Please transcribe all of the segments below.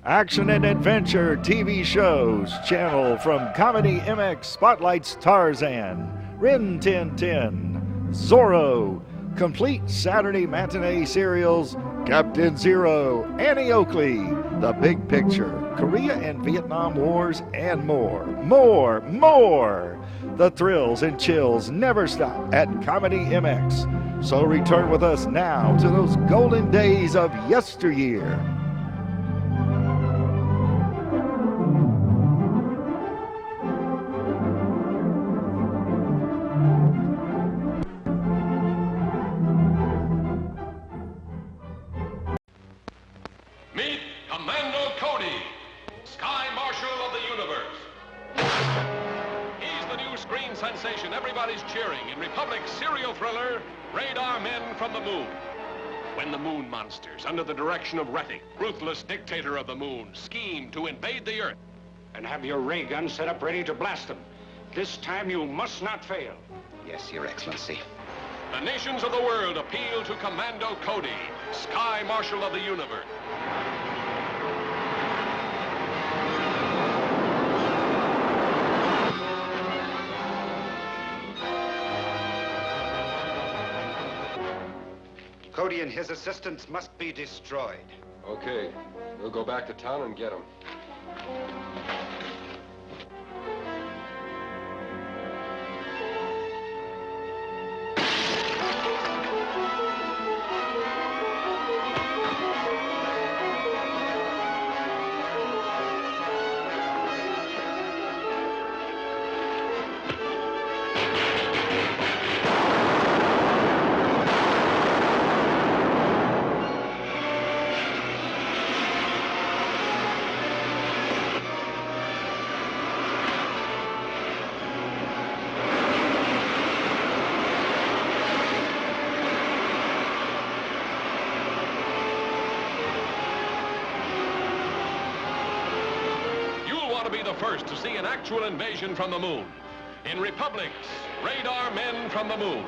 Action and adventure TV shows channel from Comedy MX spotlights Tarzan, Rin Tin Tin, Zorro, complete Saturday matinee serials Captain Zero, Annie Oakley, The Big Picture, Korea and Vietnam Wars, and more. The thrills and chills never stop at Comedy MX. So return with us now to those golden days of yesteryear. Meet Commando Cody, Sky Marshal of the Universe. He's the new screen sensation everybody's cheering in Republic's serial thriller, Radar Men from the Moon. When the Moon Monsters, under the direction of Rettig, ruthless dictator of the Moon, scheme to invade the Earth. And have your ray gun set up ready to blast them. This time you must not fail. Yes, Your Excellency. The nations of the world appeal to Commando Cody, Sky Marshal of the Universe. Cody and his assistants must be destroyed. Okay, we'll go back to town and get them. Be the first to see an actual invasion from the moon. In Republic's Radar Men from the Moon.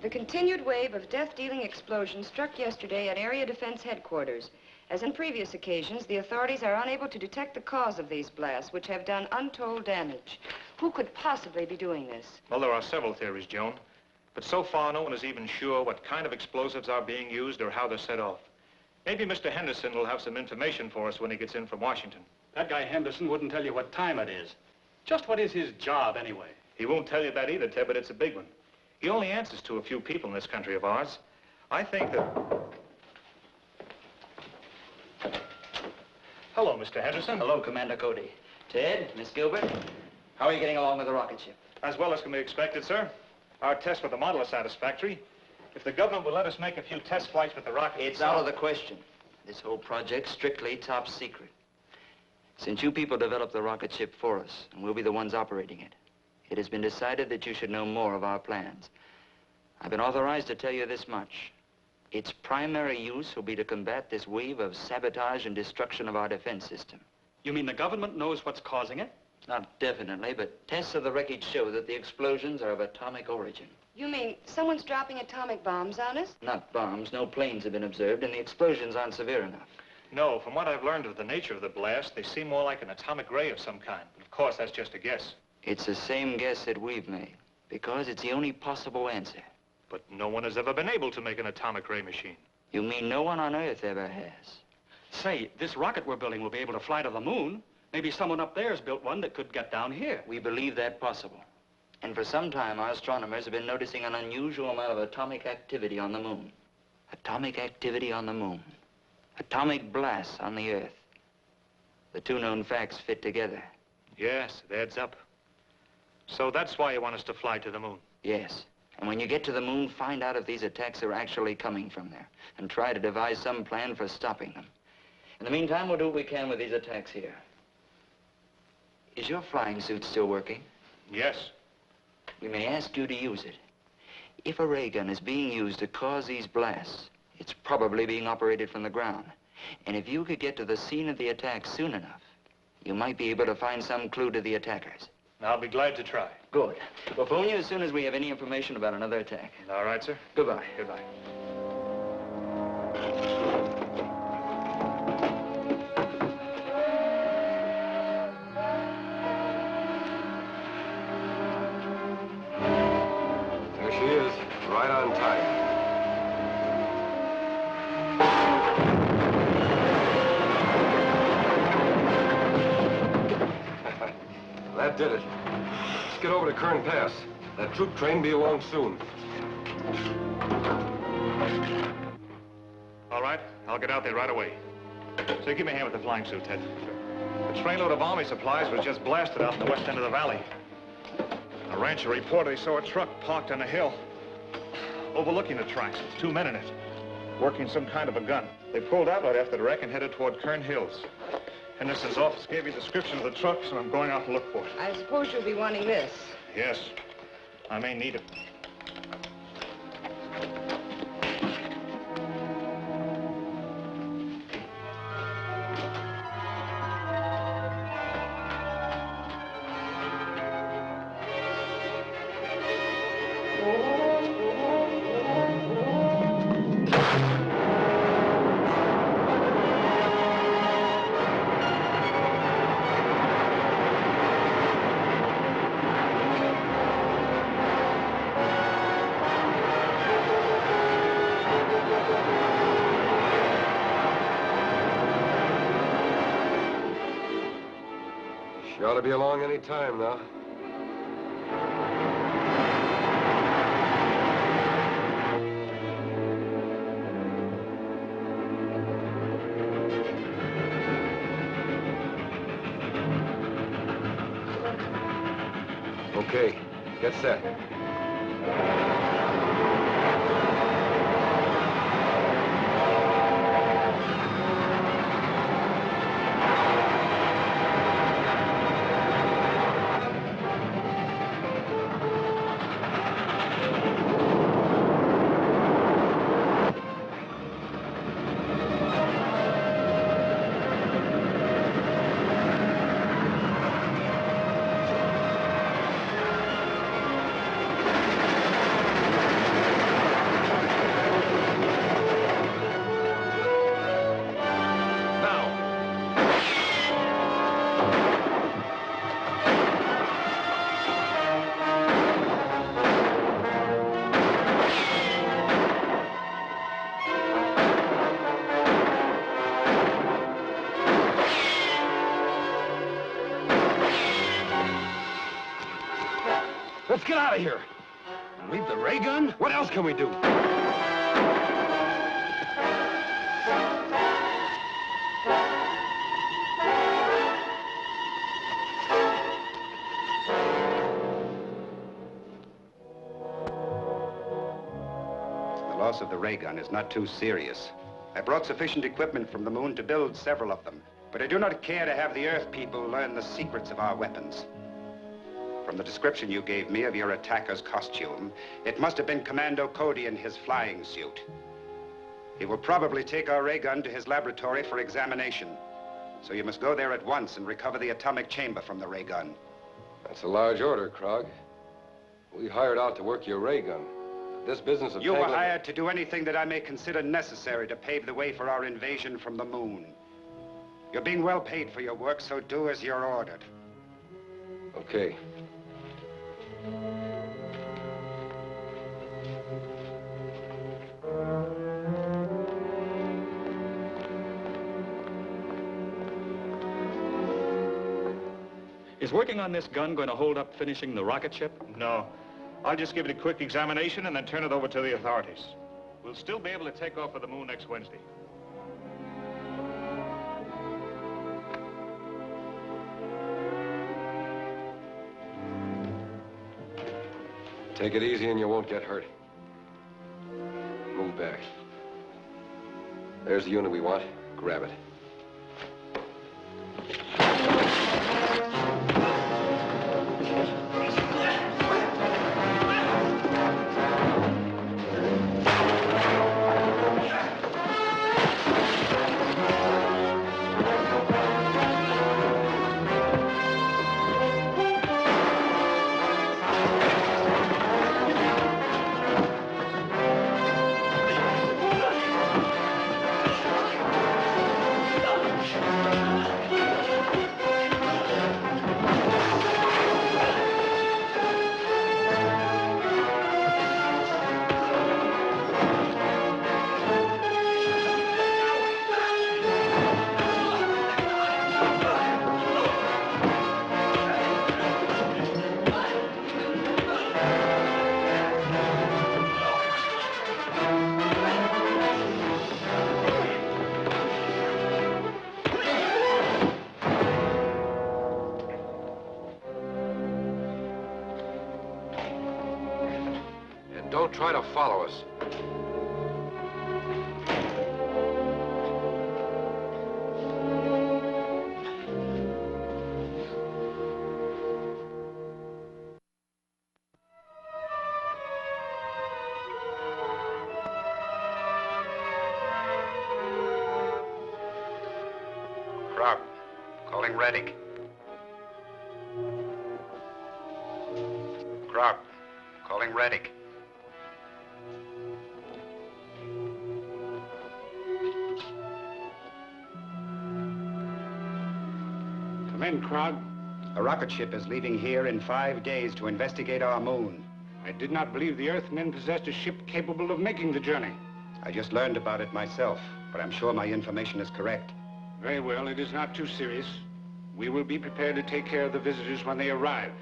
The continued wave of death-dealing explosions struck yesterday at Area Defense Headquarters. As in previous occasions, the authorities are unable to detect the cause of these blasts, which have done untold damage. Who could possibly be doing this? Well, there are several theories, Joan. But so far, no one is even sure what kind of explosives are being used or how they're set off. Maybe Mr. Henderson will have some information for us when he gets in from Washington. That guy Henderson wouldn't tell you what time it is. Just what is his job, anyway? He won't tell you that either, Ted, but it's a big one. He only answers to a few people in this country of ours. I think that... Hello, Mr. Henderson. Hello, Commando Cody. Ted, Miss Gilbert, how are you getting along with the rocket ship? As well as can be expected, sir. Our tests with the model are satisfactory. If the government will let us make a few test flights with the rocket... It's out of the question. This whole project's strictly top secret. Since you people developed the rocket ship for us, and we'll be the ones operating it, it has been decided that you should know more of our plans. I've been authorized to tell you this much. Its primary use will be to combat this wave of sabotage and destruction of our defense system. You mean the government knows what's causing it? Not definitely, but tests of the wreckage show that the explosions are of atomic origin. You mean someone's dropping atomic bombs on us? Not bombs. No planes have been observed, and the explosions aren't severe enough. No, from what I've learned of the nature of the blast, they seem more like an atomic ray of some kind. But of course, that's just a guess. It's the same guess that we've made, because it's the only possible answer. But no one has ever been able to make an atomic ray machine. You mean no one on Earth ever has? Say, this rocket we're building will be able to fly to the moon. Maybe someone up there has built one that could get down here. We believe that possible. And for some time, our astronomers have been noticing an unusual amount of atomic activity on the moon. Atomic activity on the moon. Atomic blasts on the Earth. The two known facts fit together. Yes, it adds up. So that's why you want us to fly to the moon? Yes. And when you get to the moon, find out if these attacks are actually coming from there, and try to devise some plan for stopping them. In the meantime, we'll do what we can with these attacks here. Is your flying suit still working? Yes. We may ask you to use it. If a ray gun is being used to cause these blasts, it's probably being operated from the ground. And if you could get to the scene of the attack soon enough, you might be able to find some clue to the attackers. I'll be glad to try. Good. We'll phone you as soon as we have any information about another attack. All right, sir. Goodbye. Goodbye. There she is, right on time. That did it. Let's get over to Kern Pass. That troop train will be along soon. All right, I'll get out there right away. So give me a hand with the flying suit, Ted. The trainload of army supplies was just blasted out in the west end of the valley. A rancher reported he saw a truck parked on a hill overlooking the tracks with two men in it, working some kind of a gun. They pulled out right after the wreck and headed toward Kern Hills. Henderson's office gave me a description of the truck, so I'm going out to look for it. I suppose you'll be wanting this. Yes, I may need it. She ought to be along any time now. Okay, get set. Let's get out of here. Leave the ray gun? What else can we do? loss of the ray gun is not too serious. I brought sufficient equipment from the moon to build several of them, but I do not care to have the Earth people learn the secrets of our weapons. From the description you gave me of your attacker's costume, it must have been Commando Cody in his flying suit. He will probably take our ray gun to his laboratory for examination. So you must go there at once and recover the atomic chamber from the ray gun. That's a large order, Krog. We hired out to work your ray gun. This business of You were tangling- hired to do anything that I may consider necessary to pave the way for our invasion from the moon. You're being well paid for your work, so do as you're ordered. Okay. Is working on this gun going to hold up finishing the rocket ship? No. I'll just give it a quick examination and then turn it over to the authorities. We'll still be able to take off for the moon next Wednesday. Take it easy and you won't get hurt. Move back. There's the unit we want. Grab it. Don't try to follow us. Krog, calling Reddick. Krog, calling Reddick. Come in, Krog. A rocket ship is leaving here in 5 days to investigate our moon. I did not believe the Earthmen possessed a ship capable of making the journey. I just learned about it myself, but I'm sure my information is correct. Very well, it is not too serious. We will be prepared to take care of the visitors when they arrive.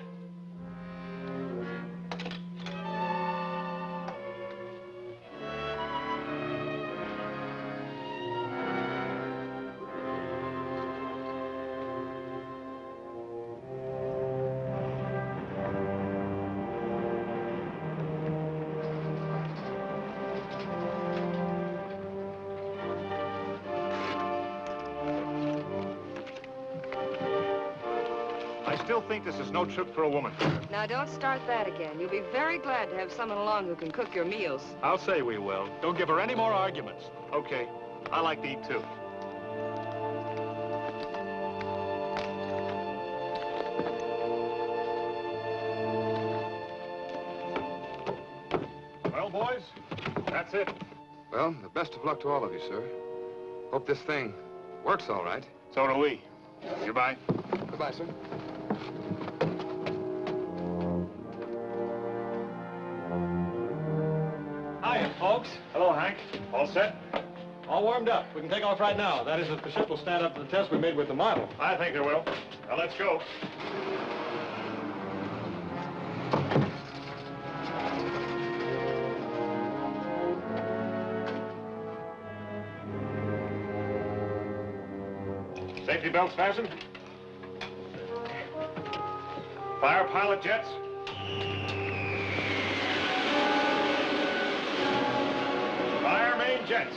I still think this is no trip for a woman. Now, don't start that again. You'll be very glad to have someone along who can cook your meals. I'll say we will. Don't give her any more arguments. Okay. I like to eat, too. Well, boys, that's it. Well, the best of luck to all of you, sir. Hope this thing works all right. So do we. Goodbye. Goodbye, sir. Hiya, folks. Hello, Hank. All set? All warmed up. We can take off right now. That is, if the ship will stand up to the test we made with the model. I think it will. Now, let's go. Safety belts fastened. Fire pilot jets. jets.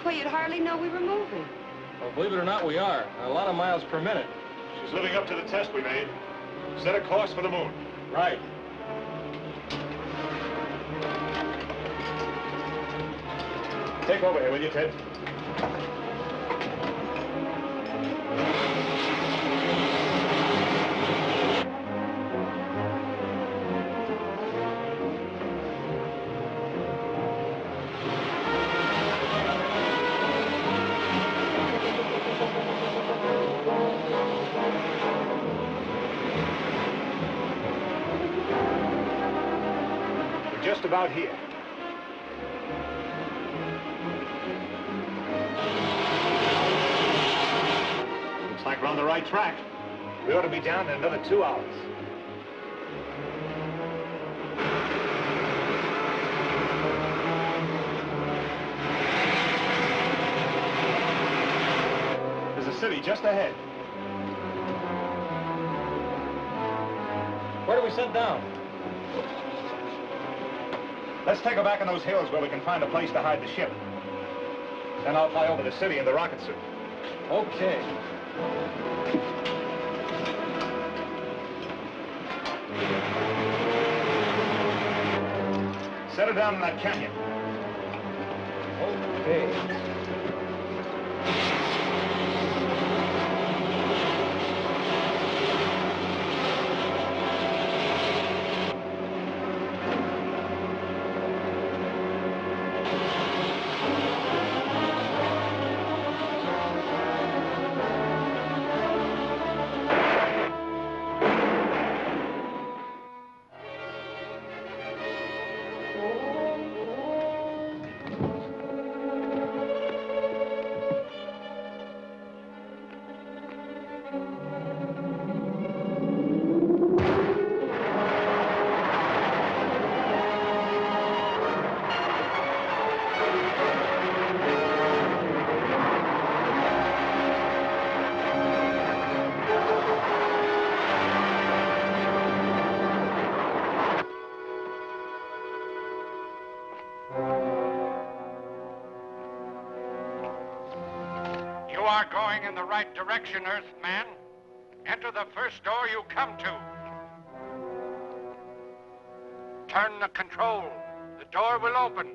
Well, you'd hardly know we were moving. Well, believe it or not, we are. A lot of miles per minute. She's living up to the test we made. Set a course for the moon. Right. Take over here, will you, Ted? We're just about here. Looks like we're on the right track. We ought to be down in another 2 hours. There's a city just ahead. Where do we set down? Let's take her back in those hills where we can find a place to hide the ship. Then I'll fly over the city in the rocket suit. Okay. Set her down in that canyon. Okay. You are going in the right direction, Earthman. Enter the first door you come to. Turn the control. The door will open.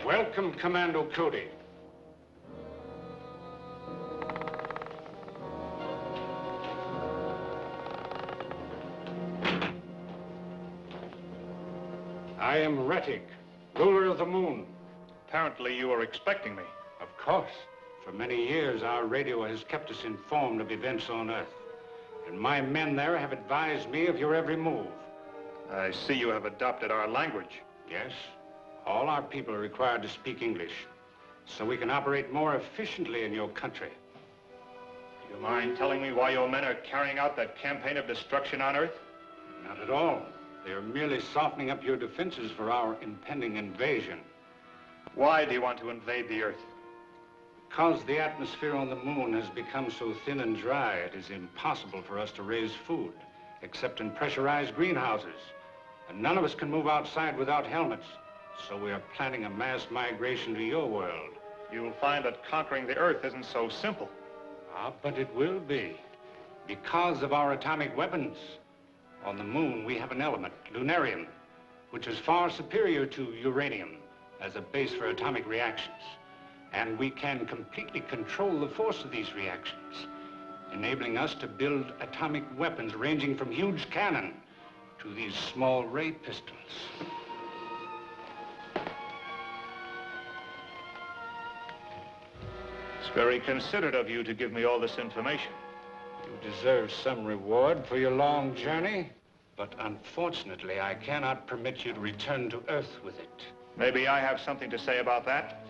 Welcome, Commando Cody. I am Rettig, ruler of the moon. Apparently you were expecting me. Of course. For many years, our radio has kept us informed of events on Earth. And my men there have advised me of your every move. I see you have adopted our language. Yes, all our people are required to speak English, so we can operate more efficiently in your country. Do you mind telling me why your men are carrying out that campaign of destruction on Earth? Not at all. They are merely softening up your defenses for our impending invasion. Why do you want to invade the Earth? Because the atmosphere on the moon has become so thin and dry, it is impossible for us to raise food, except in pressurized greenhouses. And none of us can move outside without helmets. So we are planning a mass migration to your world, you'll find that conquering the Earth isn't so simple. Ah, but it will be. Because of our atomic weapons. On the moon, we have an element, lunarium, which is far superior to uranium as a base for atomic reactions. And we can completely control the force of these reactions, enabling us to build atomic weapons ranging from huge cannon to these small ray pistols. It's very considerate of you to give me all this information. You deserve some reward for your long journey, but unfortunately, I cannot permit you to return to Earth with it. Maybe I have something to say about that.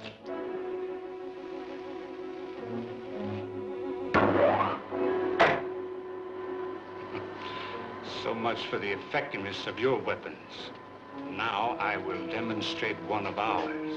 So much for the effectiveness of your weapons. Now I will demonstrate one of ours.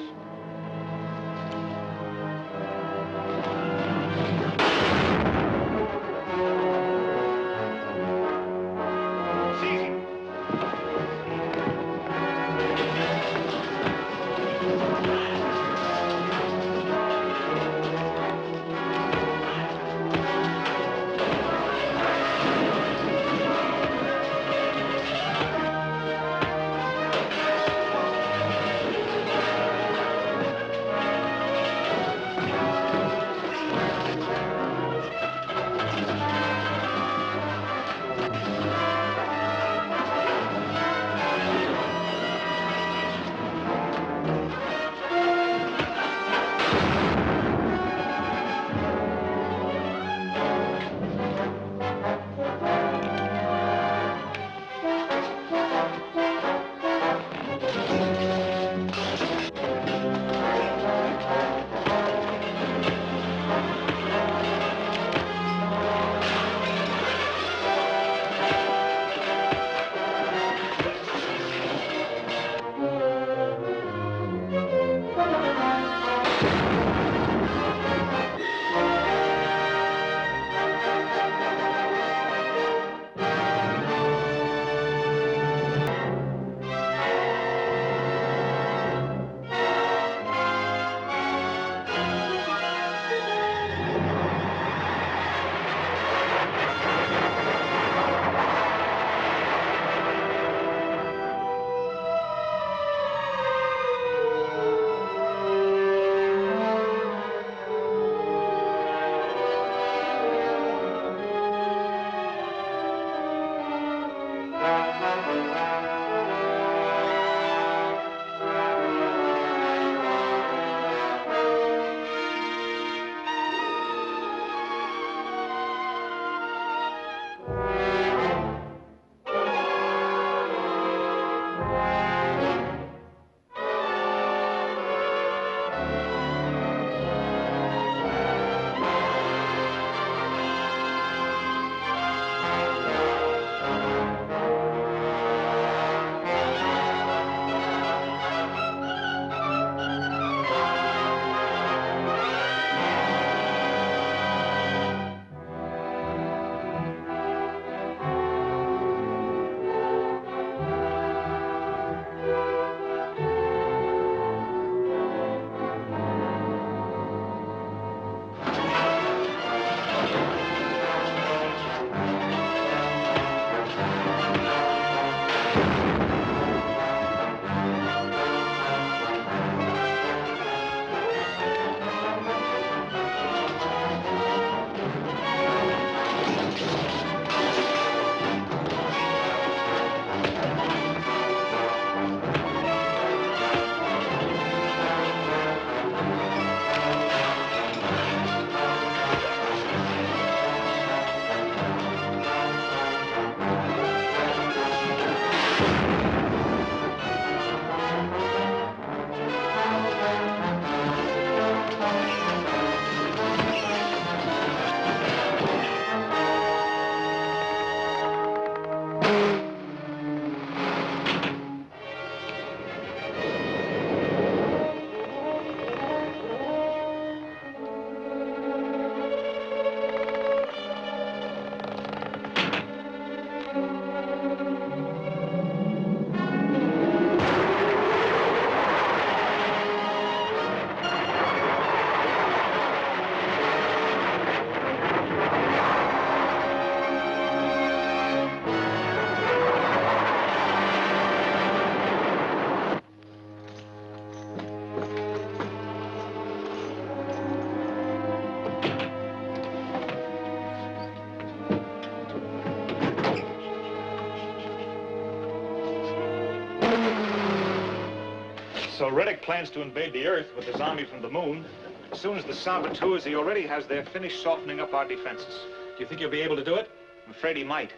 So Reddick plans to invade the Earth with his army from the moon. As soon as the saboteurs he already has there finish softening up our defenses. Do you think he'll be able to do it? I'm afraid he might.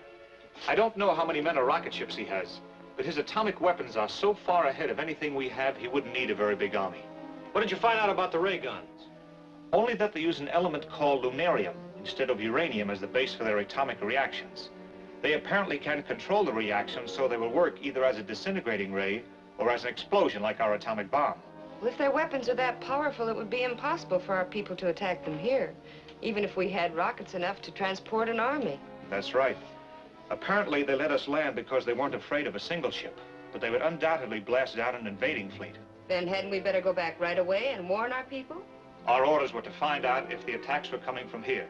I don't know how many men or rocket ships he has, but his atomic weapons are so far ahead of anything we have, he wouldn't need a very big army. What did you find out about the ray guns? Only that they use an element called lunarium instead of uranium as the base for their atomic reactions. They apparently can control the reactions so they will work either as a disintegrating ray or as an explosion like our atomic bomb. Well, if their weapons are that powerful, it would be impossible for our people to attack them here, even if we had rockets enough to transport an army. That's right. Apparently, they let us land because they weren't afraid of a single ship, but they would undoubtedly blast down an invading fleet. Then hadn't we better go back right away and warn our people? Our orders were to find out if the attacks were coming from here,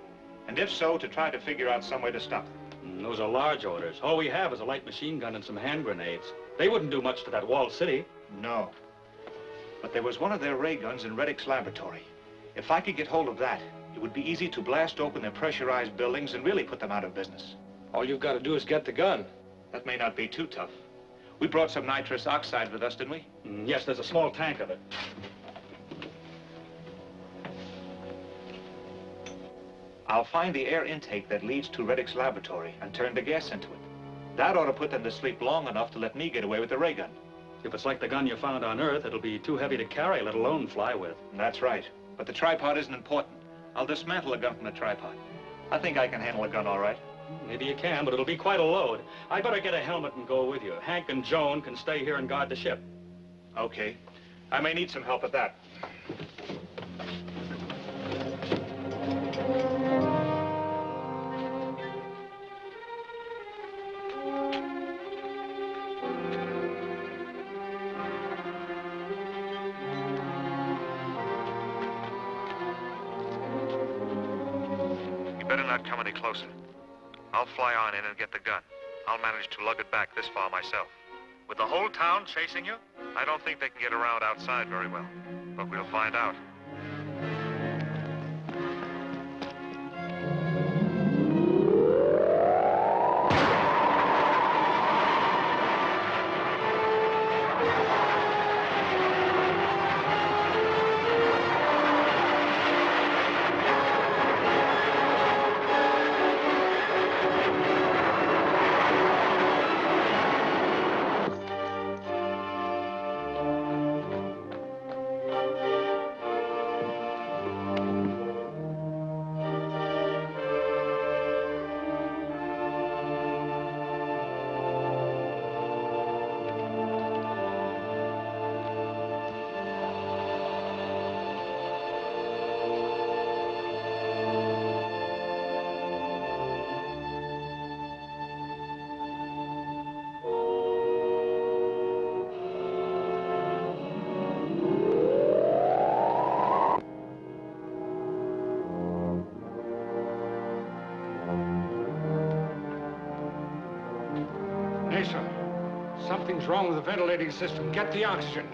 and if so, to try to figure out some way to stop them. Those are large orders. All we have is a light machine gun and some hand grenades. They wouldn't do much to that walled city. No. But there was one of their ray guns in Reddick's laboratory. If I could get hold of that, it would be easy to blast open their pressurized buildings and really put them out of business. All you've got to do is get the gun. That may not be too tough. We brought some nitrous oxide with us, didn't we? Yes, there's a small tank of it. I'll find the air intake that leads to Reddick's laboratory and turn the gas into it. That ought to put them to sleep long enough to let me get away with the ray gun. If it's like the gun you found on Earth, it'll be too heavy to carry, let alone fly with. That's right. But the tripod isn't important. I'll dismantle the gun from the tripod. I think I can handle a gun all right. Maybe you can, but it'll be quite a load. I better get a helmet and go with you. Hank and Joan can stay here and guard the ship. Okay. I may need some help at that. Better not come any closer. I'll fly on in and get the gun. I'll manage to lug it back this far myself. With the whole town chasing you? I don't think they can get around outside very well, but we'll find out. Something's wrong with the ventilating system. Get the oxygen.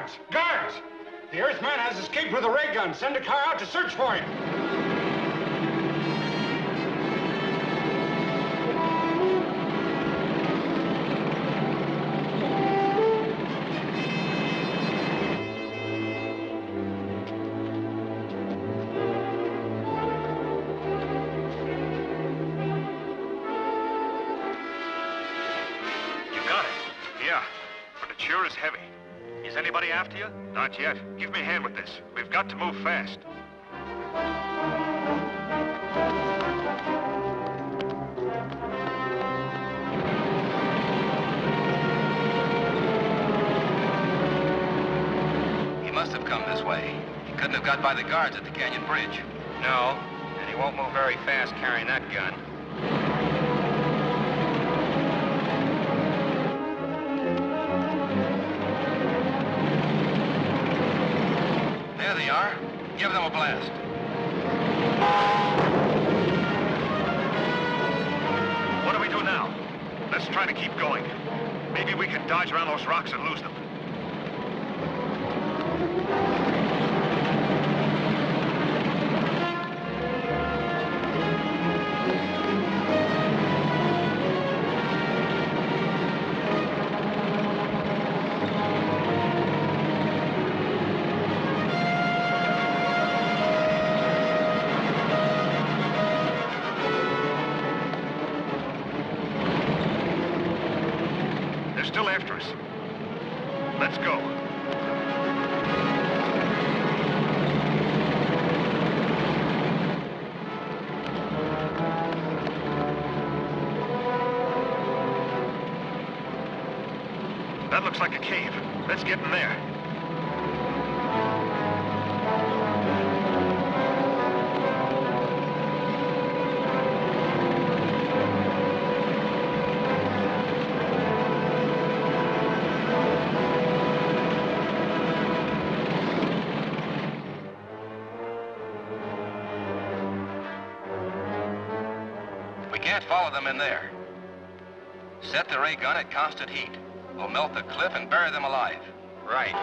Guards! Guards! The Earthman has escaped with a ray gun. Send a car out to search for him. You got it? Yeah, but it sure is heavy. Is anybody after you? Not yet. Give me a hand with this. We've got to move fast. He must have come this way. He couldn't have got by the guards at the canyon bridge. No, and he won't move very fast carrying that gun. There they are. Give them a blast. What do we do now? Let's try to keep going. Maybe we can dodge around those rocks and lose them. They're still after us. Let's go. That looks like a cave. Let's get in there. We can't follow them in there. Set the ray gun at constant heat. We'll melt the cliff and bury them alive. Right.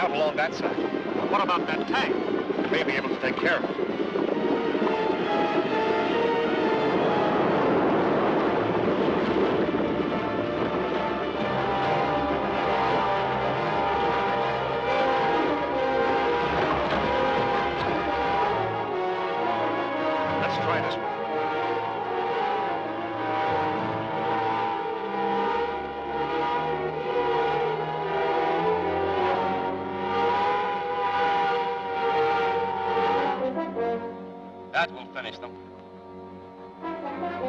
Along that side. But what about that tank? We may be able to take care of it. Let's try this one. That will finish them.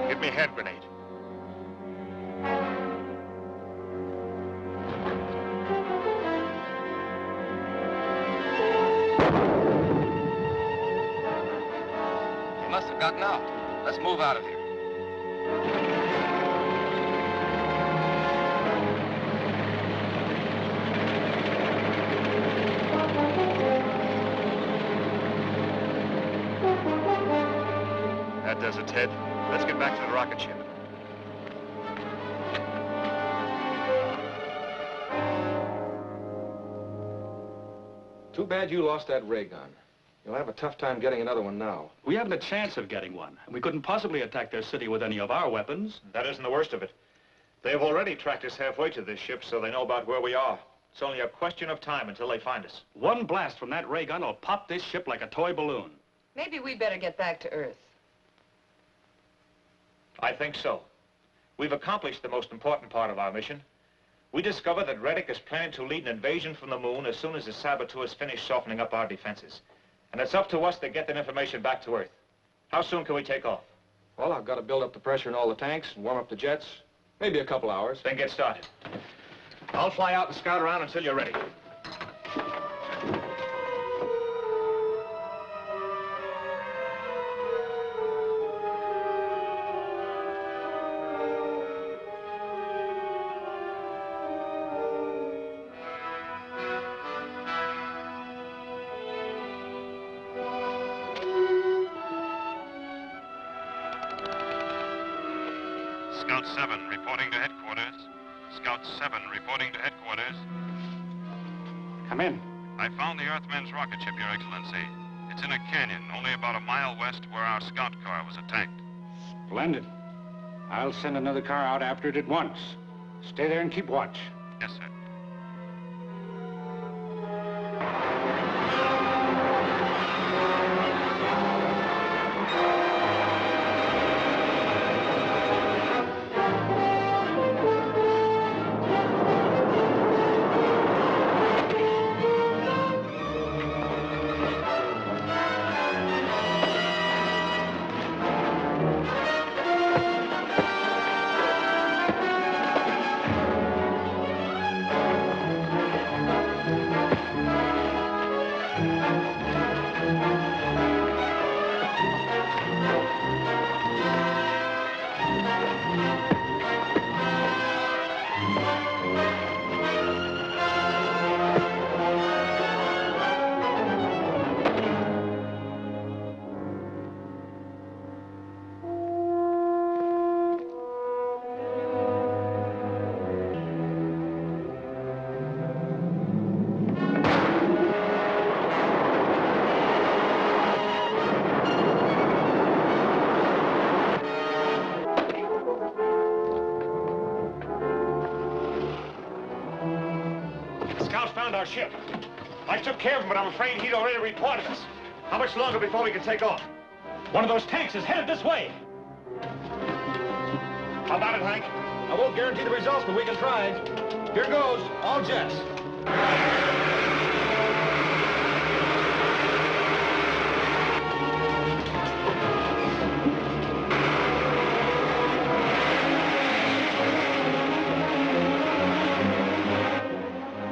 Give me a hand grenade. He must have gotten out. Let's move out of here. That does it, Ted. Let's get back to the rocket ship. Too bad you lost that ray gun. You'll have a tough time getting another one now. We haven't a chance of getting one. We couldn't possibly attack their city with any of our weapons. That isn't the worst of it. They've already tracked us halfway to this ship, so they know about where we are. It's only a question of time until they find us. One blast from that ray gun will pop this ship like a toy balloon. Maybe we better get back to Earth. I think so. We've accomplished the most important part of our mission. We discovered that Reddick is planning to lead an invasion from the moon as soon as his saboteurs finish softening up our defenses. And it's up to us to get that information back to Earth. How soon can we take off? Well, I've got to build up the pressure in all the tanks and warm up the jets. Maybe a couple hours. Then get started. I'll fly out and scout around until you're ready. Scout 7 reporting to headquarters. Scout 7 reporting to headquarters. Come in. I found the Earthman's rocket ship, Your Excellency. It's in a canyon, only about a mile west where our scout car was attacked. Splendid. I'll send another car out after it at once. Stay there and keep watch. Yes, sir. The scouts found our ship. I took care of him, but I'm afraid he'd already reported us. How much longer before we can take off? One of those tanks is headed this way. How about it, Hank? I won't guarantee the results, but we can try. Here goes, all jets.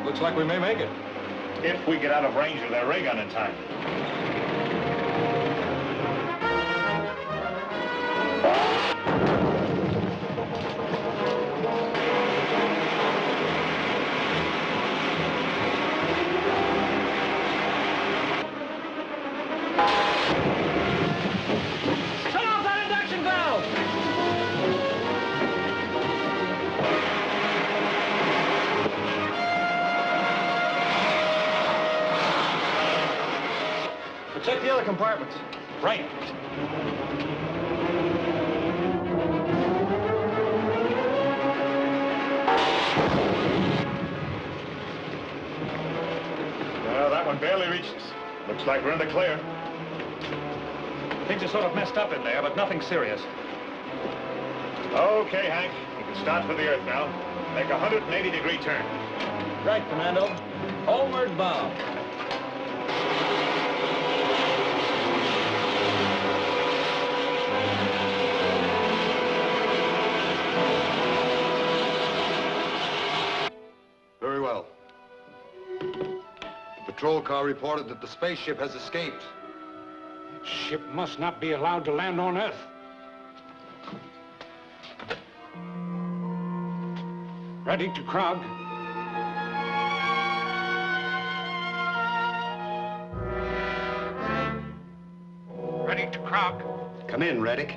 Looks like we may make it. If we get out of range of their ray gun in time. Turn off that induction valve! Check the other compartments. Right. Well, that one barely reached us. Looks like we're in the clear. Things are sort of messed up in there, but nothing serious. Okay, Hank. You can start for the Earth now. Make a 180-degree turn. Right, Commando. Homeward bound. Very well. The patrol car reported that the spaceship has escaped. Ship must not be allowed to land on Earth. Ready to Krog. Ready to Krog. Come in, Reddick.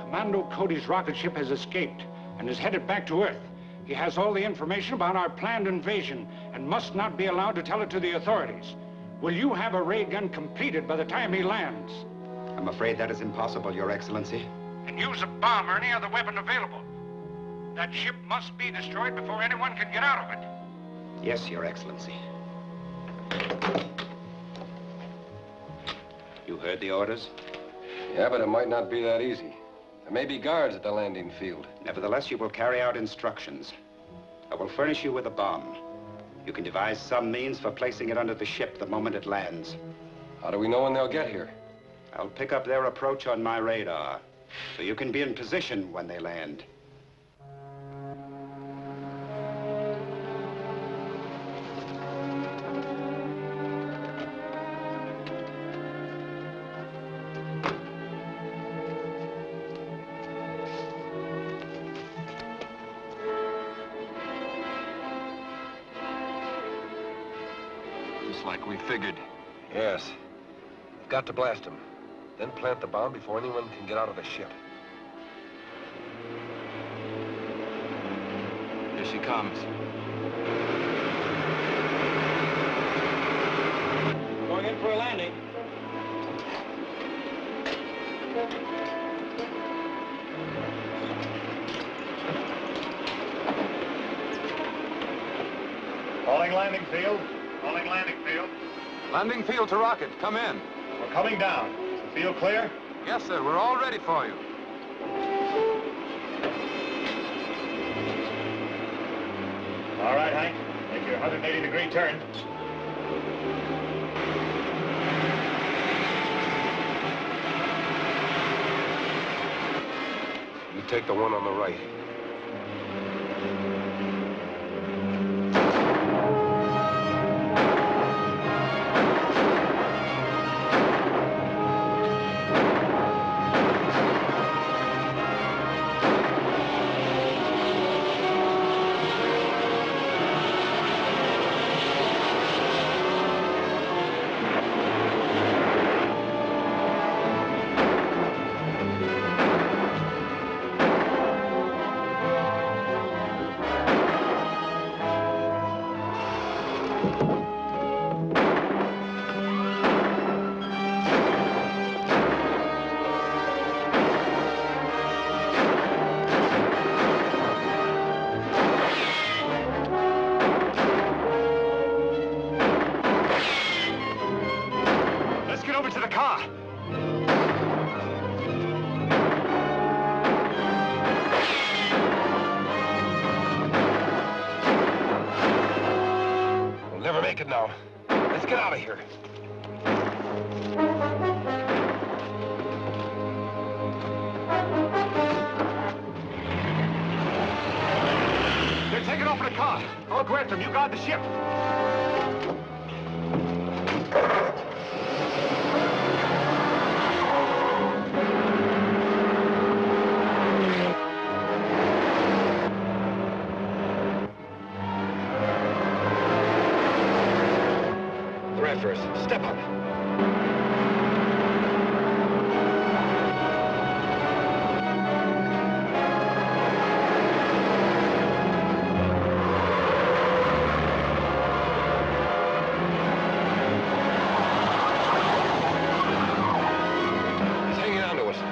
Commando Cody's rocket ship has escaped and is headed back to Earth. He has all the information about our planned invasion and must not be allowed to tell it to the authorities. Will you have a ray gun completed by the time he lands? I'm afraid that is impossible, Your Excellency. And use a bomb or any other weapon available. That ship must be destroyed before anyone can get out of it. Yes, Your Excellency. You heard the orders? Yeah, but it might not be that easy. There may be guards at the landing field. Nevertheless, you will carry out instructions. I will furnish you with a bomb. You can devise some means for placing it under the ship the moment it lands. How do we know when they'll get here? I'll pick up their approach on my radar, so you can be in position when they land. Just like we figured. Yes. We've got to blast them. Then plant the bomb before anyone can get out of the ship. Here she comes. Going in for a landing. Calling landing field. Calling landing field. Landing field to rocket. Come in. We're coming down. Is the field clear? Yes, sir. We're all ready for you. All right, Hank. Make your 180-degree turn. You take the one on the right. to the car. We'll never make it now. Let's get out of here. They're taking off in the car. I'll go after them. You guard the ship. They're after us. Step up.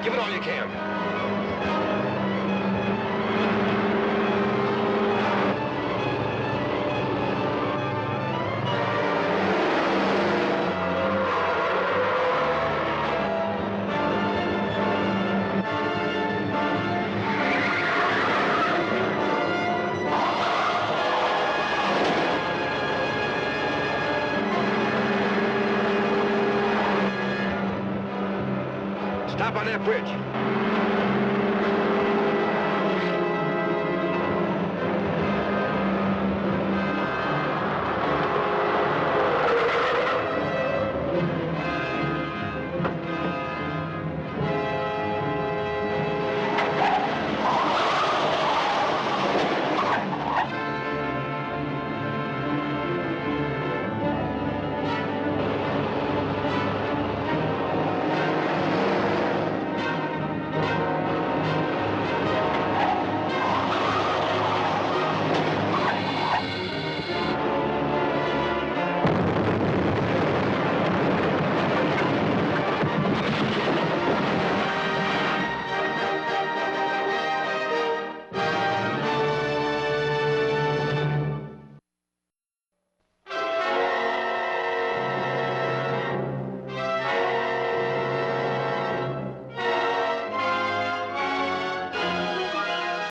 Give it all you can. Stop on that bridge.